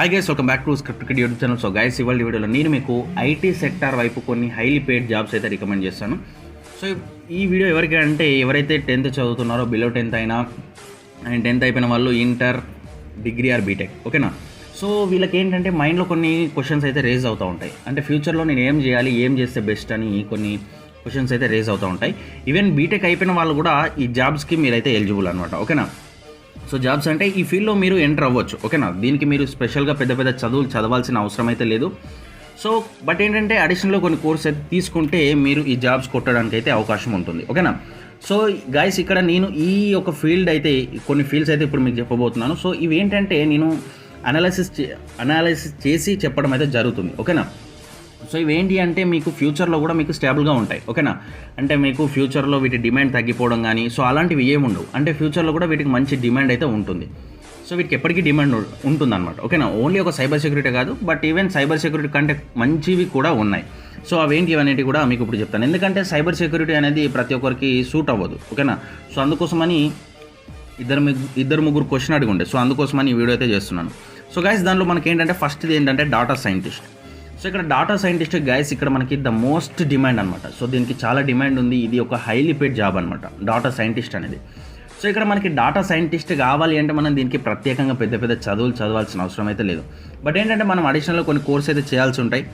Hi guys, welcome back to script kid YouTube channel. So guys, ఇవాళ వీడియోలో నేను మీకు ఐటీ సెక్టార్ వైపు కొన్ని హైలీ పెయిడ్ జాబ్స్ అయితే రికమెండ్ చేస్తాను. సో ఈ వీడియో ఎవరికి అంటే ఎవరైతే 10th చదువుతున్నారో, బిలో 10th అయినా అండ్ 10th అయిపోయిన వాళ్ళు ఇంటర్, డిగ్రీ ఆర్ బీటెక్, ఓకేనా. సో వీళ్ళకి ఏంటంటే మైండ్లో కొన్ని క్వశ్చన్స్ అయితే రేజ్ అవుతూ ఉంటాయి. అంటే ఫ్యూచర్లో నేను ఏం చేయాలి, ఏం చేస్తే బెస్ట్ అని కొన్ని క్వశ్చన్స్ అయితే రేజ్ అవుతూ ఉంటాయి. ఈవెన్ బీటెక్ అయిపోయిన వాళ్ళు కూడా ఈ జాబ్స్కి మీరైతే ఎలిజిబుల్ అనమాట, ఓకేనా. సో జాబ్స్ అంటే ఈ ఫీల్డ్లో మీరు ఎంటర్ అవ్వచ్చు, ఓకేనా. దీనికి మీరు స్పెషల్గా పెద్ద పెద్ద చదువులు చదవాల్సిన అవసరం అయితే లేదు. సో బట్ ఏంటంటే అడిషనల్గా కొన్ని కోర్స్ అయితే తీసుకుంటే మీరు ఈ జాబ్స్ కొట్టడానికి అయితే అవకాశం ఉంటుంది, ఓకేనా. సో గైస్, ఇక్కడ నేను ఈ ఒక ఫీల్డ్ అయితే కొన్ని ఫీల్డ్స్ అయితే ఇప్పుడు మీకు చెప్పబోతున్నాను. సో ఇవి ఏంటంటే నేను అనాలిసిస్ చేసి చెప్పడం అయితే జరుగుతుంది, ఓకేనా. సో ఇవేంటి అంటే మీకు ఫ్యూచర్లో కూడా మీకు స్టేబుల్గా ఉంటాయి, ఓకేనా. అంటే మీకు ఫ్యూచర్లో వీటి డిమాండ్ తగ్గిపోవడం కానీ సో అలాంటివి ఏముండవు. అంటే ఫ్యూచర్లో కూడా వీటికి మంచి డిమాండ్ అయితే ఉంటుంది. సో వీటికి ఎప్పటికీ డిమాండ్ ఉంటుందన్నమాట, ఓకేనా. ఓన్లీ ఒక సైబర్ సెక్యూరిటీ కాదు, బట్ ఈవెన్ సైబర్ సెక్యూరిటీ కంటే మంచివి కూడా ఉన్నాయి. సో అవేంటి అనేవి కూడా మీకు ఇప్పుడు చెప్తాను. ఎందుకంటే సైబర్ సెక్యూరిటీ అనేది ప్రతి ఒక్కరికి సూట్ అవ్వదు, ఓకేనా. సో అందుకోసమని ఇద్దరు ముగ్గురు క్వశ్చన్ అడిగి సో అందుకోసమని ఈ వీడియో అయితే చేస్తున్నాను. సో గైస్, దాంట్లో మనకి ఏంటంటే ఫస్ట్ది ఏంటంటే డాటా సైంటిస్ట్. సో ఇక్కడ డాటా సైంటిస్ట్ గైస్ ఇక్కడ మనకి ద మోస్ట్ డిమాండ్ అనమాట. సో దీనికి చాలా డిమాండ్ ఉంది. ఇది ఒక హైలీ పెయిడ్ జాబ్ అనమాట, డాటా సైంటిస్ట్ అనేది. సో ఇక్కడ మనకి డాటా సైంటిస్ట్ కావాలి అంటే మనం దీనికి ప్రత్యేకంగా పెద్ద పెద్ద చదువులు చదవాల్సిన అవసరం అయితే లేదు. బట్ ఏంటంటే మనం అడిషనల్గా కొన్ని కోర్స్ అయితే చేయాల్సి ఉంటాయి.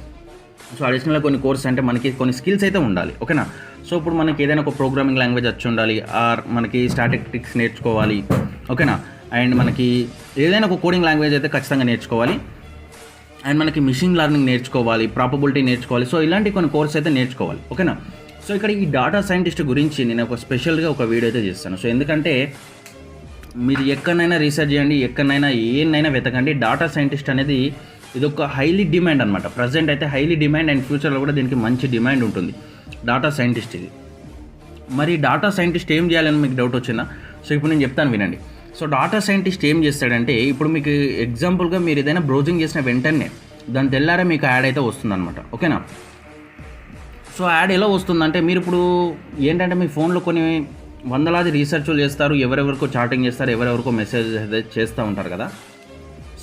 సో అడిషనల్గా కొన్ని కోర్స్ అంటే మనకి కొన్ని స్కిల్స్ అయితే ఉండాలి, ఓకేనా. సో ఇప్పుడు మనకి ఏదైనా ఒక ప్రోగ్రామింగ్ లాంగ్వేజ్ వచ్చి ఉండాలి, ఆర్ మనకి స్టాటిస్టిక్స్ నేర్చుకోవాలి, ఓకేనా. అండ్ మనకి ఏదైనా ఒక కోడింగ్ లాంగ్వేజ్ అయితే ఖచ్చితంగా నేర్చుకోవాలి. అండ్ మనకి మిషన్ లెర్నింగ్ నేర్చుకోవాలి, ప్రాబబిలిటీ నేర్చుకోవాలి. సో ఇలాంటి కొన్ని కోర్స్ అయితే నేర్చుకోవాలి, ఓకేనా. సో ఇక్కడ ఈ డాటా సైంటిస్ట్ గురించి నేను ఒక స్పెషల్గా ఒక వీడియో అయితే చేస్తాను. సో ఎందుకంటే మీరు ఎక్కడైనా రీసెర్చ్ చేయండి, ఎక్కడైనా ఏనైనా వెతకండి, డాటా సైంటిస్ట్ అనేది ఇది ఒక హైలీ డిమాండ్ అనమాట. ప్రజెంట్ అయితే హైలీ డిమాండ్ అండ్ ఫ్యూచర్లో కూడా దీనికి మంచి డిమాండ్ ఉంటుంది డాటా సైంటిస్ట్ ఇది. మరి డాటా సైంటిస్ట్ ఏం చేయాలని మీకు డౌట్ వచ్చిందా? సో ఇప్పుడు నేను చెప్తాను, వినండి. సో డాటా సైంటిస్ట్ ఏం చేస్తాడంటే ఇప్పుడు మీకు ఎగ్జాంపుల్గా మీరు ఏదైనా బ్రౌజింగ్ చేసిన వెంటనే దాని తెల్లారే మీకు యాడ్ అయితే వస్తుందన్నమాట, ఓకేనా. సో యాడ్ ఎలా వస్తుందంటే మీరు ఇప్పుడు ఏంటంటే మీ ఫోన్లో కొన్ని వందలాది రీసెర్చ్లు చేస్తారు, ఎవరెవరికో చాటింగ్ చేస్తారు, ఎవరెవరికో మెసేజ్ చేస్తూ ఉంటారు కదా.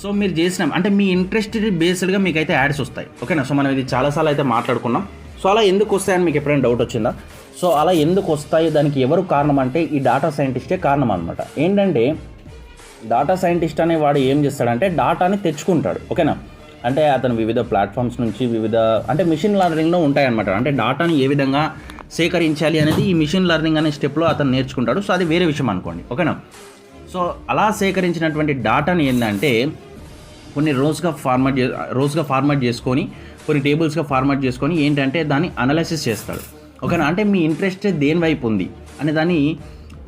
సో మీరు చేసిన అంటే మీ ఇంట్రెస్ట్ బేస్డ్గా మీకు అయితే యాడ్స్ వస్తాయి, ఓకేనా. సో మనం ఇది చాలాసార్లు అయితే మాట్లాడుకున్నాం. సో అలా ఎందుకు వస్తాయని మీకు ఎప్పుడైనా డౌట్ వచ్చిందా? సో అలా ఎందుకు వస్తాయి, దానికి ఎవరు కారణం అంటే ఈ డాటా సైంటిస్టే కారణం అనమాట. ఏంటంటే డాటా సైంటిస్ట్ అనే వాడు ఏం చేస్తాడంటే డాటాని తెచ్చుకుంటాడు, ఓకేనా. అంటే అతను వివిధ ప్లాట్ఫామ్స్ నుంచి అంటే మిషన్ లెర్నింగ్లో ఉంటాయన్నమాట. అంటే డాటాని ఏ విధంగా సేకరించాలి అనేది ఈ మిషన్ లెర్నింగ్ అనే స్టెప్లో అతను నేర్చుకుంటాడు. సో అది వేరే విషయం అనుకోండి, ఓకేనా. సో అలా సేకరించినటువంటి డాటాని ఏంటంటే కొన్ని రోజుగా ఫార్మాట్ చేసుకొని, కొన్ని టేబుల్స్గా ఫార్మాట్ చేసుకొని ఏంటంటే దాన్ని అనాలిసిస్ చేస్తాడు, ఓకేనా. అంటే మీ ఇంట్రెస్ట్ దేని వైపు ఉంది అనే దాన్ని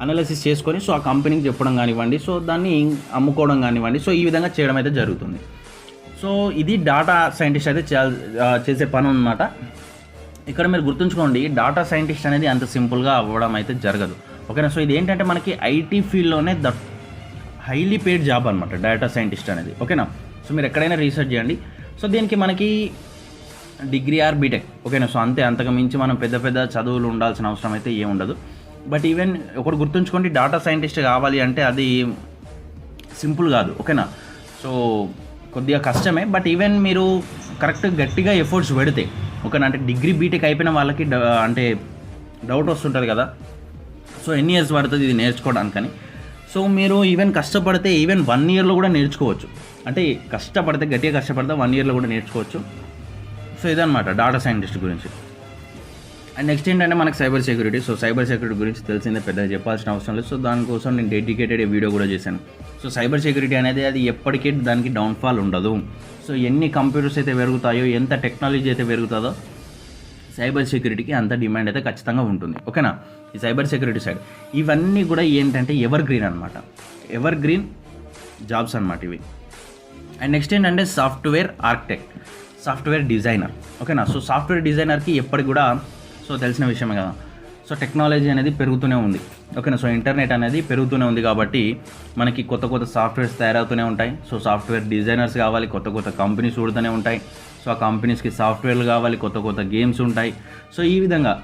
అనాలిసిస్ చేసుకొని సో ఆ కంపెనీకి చెప్పడం కానివ్వండి, సో దాన్ని అమ్ముకోవడం కానివ్వండి, సో ఈ విధంగా చేయడం అయితే జరుగుతుంది. సో ఇది డాటా సైంటిస్ట్ అయితే చేసే పని అన్నమాట. ఇక్కడ మీరు గుర్తుంచుకోండి, డాటా సైంటిస్ట్ అనేది అంత సింపుల్గా అవ్వడం అయితే జరగదు, ఓకేనా. సో ఇది ఏంటంటే మనకి ఐటీ ఫీల్డ్లోనే ద హైలీ పెయిడ్ జాబ్ అనమాట డాటా సైంటిస్ట్ అనేది, ఓకేనా. సో మీరు ఎక్కడైనా రీసెర్చ్ చేయండి. సో దీనికి మనకి డిగ్రీ ఆర్ బీటెక్, ఓకేనా. సో అంతకు మించి మనం పెద్ద పెద్ద చదువులు ఉండాల్సిన అవసరం అయితే ఏం ఉండదు. బట్ ఈవెన్ ఒకటి గుర్తుంచుకోండి, డాటా సైంటిస్ట్ కావాలి అంటే అది సింపుల్ కాదు, ఓకేనా. సో కొద్దిగా కష్టమే. బట్ ఈవెన్ మీరు కరెక్ట్ గట్టిగా ఎఫర్ట్స్ పెడితే, ఓకేనా. అంటే డిగ్రీ బీటెక్ అయిపోయిన వాళ్ళకి అంటే డౌట్ వస్తుంటుంది కదా, సో ఎన్ని ఇయర్స్ పడుతుంది ఇది నేర్చుకోవడానికని. సో మీరు ఈవెన్ కష్టపడితే ఈవెన్ 1 yearలో కూడా నేర్చుకోవచ్చు. అంటే గట్టిగా కష్టపడితే 1 yearలో కూడా నేర్చుకోవచ్చు. సో ఇదన్నమాట డాటా సైంటిస్ట్ గురించి. అండ్ నెక్స్ట్ ఏంటంటే మనకు cyber security. So cyber security గురించి తెలిసిందే, పెద్దగా చెప్పాల్సిన అవసరం లేదు. సో దానికోసం నేను డెడికేటెడ్ వీడియో కూడా చేశాను. సో సైబర్ సెక్యూరిటీ అనేది అది ఎప్పటికీ దానికి డౌన్ఫాల్ ఉండదు. సో ఎన్ని కంప్యూటర్స్ అయితే పెరుగుతాయో, ఎంత టెక్నాలజీ అయితే పెరుగుతుందో సైబర్ సెక్యూరిటీకి అంత డిమాండ్ అయితే ఖచ్చితంగా ఉంటుంది, ఓకేనా. ఈ సైబర్ సెక్యూరిటీ సైడ్ ఇవన్నీ కూడా ఏంటంటే ఎవర్ గ్రీన్ అనమాట, ఎవర్ గ్రీన్ జాబ్స్ అనమాట ఇవి. అండ్ నెక్స్ట్ ఏంటంటే సాఫ్ట్వేర్ ఆర్కిటెక్ట్, సాఫ్ట్వేర్ డిజైనర్, ఓకేనా. సో సాఫ్ట్వేర్ డిజైనర్కి ఎప్పటికి కూడా సో తెలిసిన విషయమే కదా. సో టెక్నాలజీ అనేది పెరుగుతూనే ఉంది, ఓకేనా. సో ఇంటర్నెట్ అనేది పెరుగుతూనే ఉంది కాబట్టి మనకి కొత్త కొత్త సాఫ్ట్వేర్స్ తయారవుతూనే ఉంటాయి. సో సాఫ్ట్వేర్ డిజైనర్స్ కావాలి, కొత్త కొత్త కంపెనీస్ ఉడుతూనే ఉంటాయి. సో ఆ కంపెనీస్కి సాఫ్ట్వేర్లు కావాలి, కొత్త కొత్త గేమ్స్ ఉంటాయి. సో ఈ విధంగా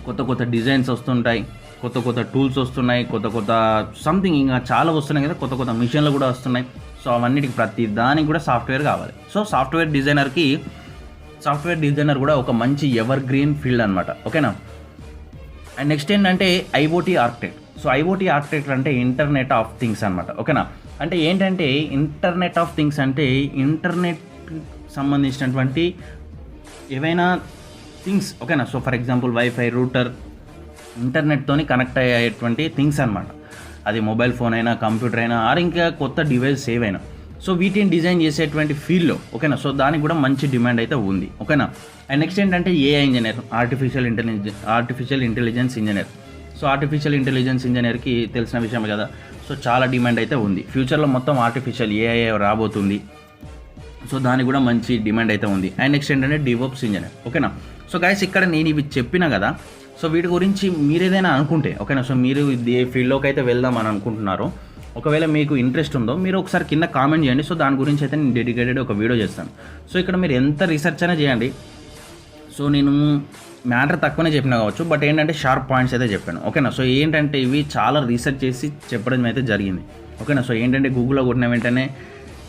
కొత్త కొత్త డిజైన్స్ వస్తుంటాయి. కొత్త కొత్త టూల్స్ వస్తున్నాయి, కొత్త కొత్త సంథింగ్ ఇంకా చాలా వస్తున్నాయి కదా, కొత్త కొత్త మిషన్లు కూడా వస్తున్నాయి. సో అవన్నిటికి ప్రతి దానికి కూడా సాఫ్ట్వేర్ కావాలి. సో సాఫ్ట్వేర్ డిజైనర్ కూడా ఒక మంచి ఎవర్ గ్రీన్ ఫీల్డ్ అనమాట. ఓకేనా. అండ్ నెక్స్ట్ ఏంటంటే IoT architect. So IoT architect అంటే ఇంటర్నెట్ ఆఫ్ థింగ్స్ అనమాట. ఓకేనా. అంటే ఏంటంటే ఇంటర్నెట్ ఆఫ్ థింగ్స్ అంటే ఇంటర్నెట్ సంబంధించినటువంటి ఏవైనా థింగ్స్. ఓకేనా. So for example wifi, router, ఇంటర్నెట్తోని కనెక్ట్ అయ్యేటువంటి థింగ్స్ అనమాట. అది మొబైల్ ఫోన్ అయినా, కంప్యూటర్ అయినా, ఆర్ ఇంకా కొత్త డివైస్ ఏవైనా. సో వీటిని డిజైన్ చేసేటువంటి ఫీల్డ్లో. ఓకేనా. సో దానికి కూడా మంచి డిమాండ్ అయితే ఉంది. ఓకేనా. అండ్ నెక్స్ట్ ఏంటంటే AI engineer, artificial intelligence engineer. So artificial intelligence ఇంజనీర్కి తెలిసిన విషయం కదా. సో చాలా డిమాండ్ అయితే ఉంది. ఫ్యూచర్లో మొత్తం ఆర్టిఫిషియల్ ఏఐ రాబోతుంది. సో దానికి కూడా మంచి డిమాండ్ అయితే ఉంది. అండ్ నెక్స్ట్ ఏంటంటే డివోప్స్ ఇంజనీర్. ఓకేనా. సో గైస్ ఇక్కడ నేను ఇవి చెప్పినా కదా. సో వీటి గురించి మీరు ఏదైనా అనుకుంటే, ఓకేనా, సో మీరు ఏ ఫీల్డ్లోకి అయితే వెళ్దాం అని అనుకుంటున్నారో, ఒకవేళ మీకు ఇంట్రెస్ట్ ఉందో మీరు ఒకసారి కింద కామెంట్ చేయండి. సో దాని గురించి అయితే నేను డెడికేటెడ్ ఒక వీడియో చేస్తాను. సో ఇక్కడ మీరు ఎంత రీసెర్చ్ అయినా చేయండి. సో నేను మ్యాటర్ తక్కువనే చెప్పినా కావచ్చు, బట్ ఏంటంటే షార్ప్ పాయింట్స్ అయితే చెప్పాను. ఓకేనా. సో ఏంటంటే ఇవి చాలా రీసెర్చ్ చేసి చెప్పడం అయితే జరిగింది. ఓకేనా. సో ఏంటంటే గూగుల్లో కొట్టిన వెంటనే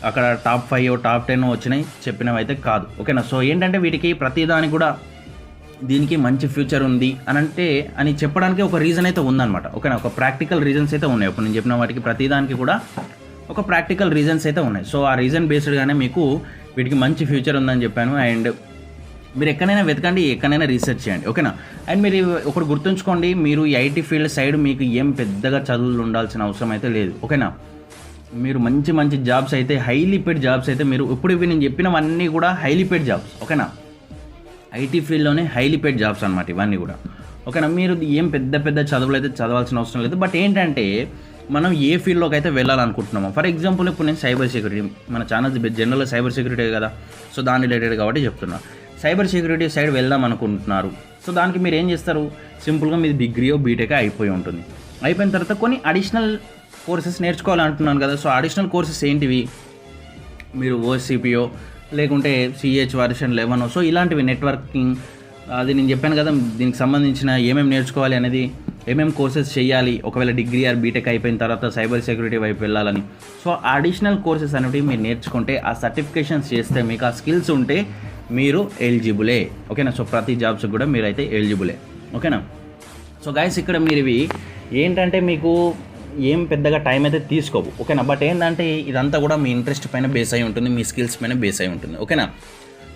అక్కడ టాప్ 5 టాప్ 10 వచ్చినాయి చెప్పినవి అయితే కాదు. ఓకేనా. సో ఏంటంటే వీటికి ప్రతిదానికి కూడా దీనికి మంచి ఫ్యూచర్ ఉంది అని చెప్పడానికి ఒక రీజన్ అయితే ఉందన్నమాట. ఓకేనా. ఒక ప్రాక్టికల్ రీజన్స్ అయితే ఉన్నాయి. ఇప్పుడు నేను చెప్పిన వాటికి ప్రతిదానికి కూడా ఒక ప్రాక్టికల్ రీజన్స్ అయితే ఉన్నాయి. సో ఆ రీజన్ బేస్డ్గానే మీకు వీటికి మంచి ఫ్యూచర్ ఉందని చెప్పాను. అండ్ మీరు ఎక్కడైనా వెతకండి, ఎక్కడైనా రీసెర్చ్ చేయండి. ఓకేనా. అండ్ మీరు ఒకటి గుర్తుంచుకోండి, మీరు ఈ ఐటీ ఫీల్డ్ సైడ్ మీకు ఏం పెద్దగా చదువులు ఉండాల్సిన అవసరం అయితే లేదు. ఓకేనా. మీరు మంచి మంచి జాబ్స్ అయితే, హైలీ పెయిడ్ జాబ్స్ అయితే మీరు ఇప్పుడు ఇవి నేను చెప్పినవన్నీ కూడా హైలీ పెయిడ్ జాబ్స్. ఓకేనా. ఐటీ ఫీల్డ్లోనే హైలీ పెయిడ్ జాబ్స్ అనమాట ఇవన్నీ కూడా. ఓకేనా. మీరు ఏం పెద్ద పెద్ద చదువులు అయితే చదవాల్సిన అవసరం లేదు. బట్ ఏంటంటే మనం ఏ ఫీల్డ్లోకి అయితే వెళ్ళాలనుకుంటున్నామో, ఫర్ ఎగ్జాంపుల్ ఇప్పుడు నేను సైబర్ సెక్యూరిటీ, మన ఛానల్ జనరల్గా సైబర్ సెక్యూరిటీ కదా. సో దాని రిలేటెడ్ కాబట్టి చెప్తున్నా. సైబర్ సెక్యూరిటీ సైడ్ వెళ్దాం అనుకుంటున్నారు. సో దానికి మీరు ఏం చేస్తారు, సింపుల్గా మీది డిగ్రీయో బీటెక్ అయిపోయి ఉంటుంది. అయిపోయిన తర్వాత కొన్ని అడిషనల్ కోర్సెస్ నేర్చుకోవాలంటున్నాను కదా. సో అడిషనల్ కోర్సెస్ ఏంటివి, మీరు ఓసిపిఓ లేకుంటే సిహెచ్ వర్షన్ 11. సో ఇలాంటివి నెట్వర్కింగ్, అది నేను చెప్పాను కదా, దీనికి సంబంధించిన ఏమేమి నేర్చుకోవాలి అనేది, ఏమేమి కోర్సెస్ చేయాలి ఒకవేళ డిగ్రీ ఆర్ బీటెక్ అయిపోయిన తర్వాత సైబర్ సెక్యూరిటీ వైపు వెళ్ళాలని. సో అడిషనల్ కోర్సెస్ అనేవి మీరు నేర్చుకుంటే, ఆ సర్టిఫికేషన్స్ చేస్తే, మీకు ఆ స్కిల్స్ ఉంటే మీరు ఎలిజిబులే. ఓకేనా. సో ప్రతి జాబ్స్ కూడా మీరైతే ఎలిజిబులే. ఓకేనా. సో గైస్ ఇక్కడ మీరు ఇవి ఏంటంటే మీకు ఏం పెద్దగా టైం అయితే తీసుకోవు. ఓకేనా. బట్ ఏంటంటే ఇదంతా కూడా మీ ఇంట్రెస్ట్ పైన బేస్ అయి ఉంటుంది, మీ స్కిల్స్ పైన బేస్ అయి ఉంటుంది. ఓకేనా.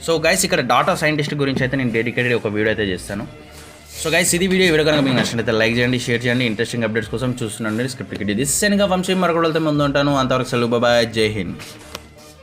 సో గైస్ ఇక్కడ డాటా సైంటిస్ట్ గురించి అయితే నేను డెడికేటెడ్ ఒక వీడియో అయితే చేస్తాను. సో గైస్ ఇది వీడియో కనుక మీకు నచ్చినట్లయితే లైక్ చేయండి, షేర్ చేయండి. ఇంట్రెస్టింగ్ అప్డేట్స్ కోసం చూస్తున్నాండి స్క్రిప్ట్ కిడ్డీ. దిస్ సెన్గా వంశీ మరొకటి ముందు ఉంటాను. అంతవరకు సెలవు, బాయ్, జై హింద్.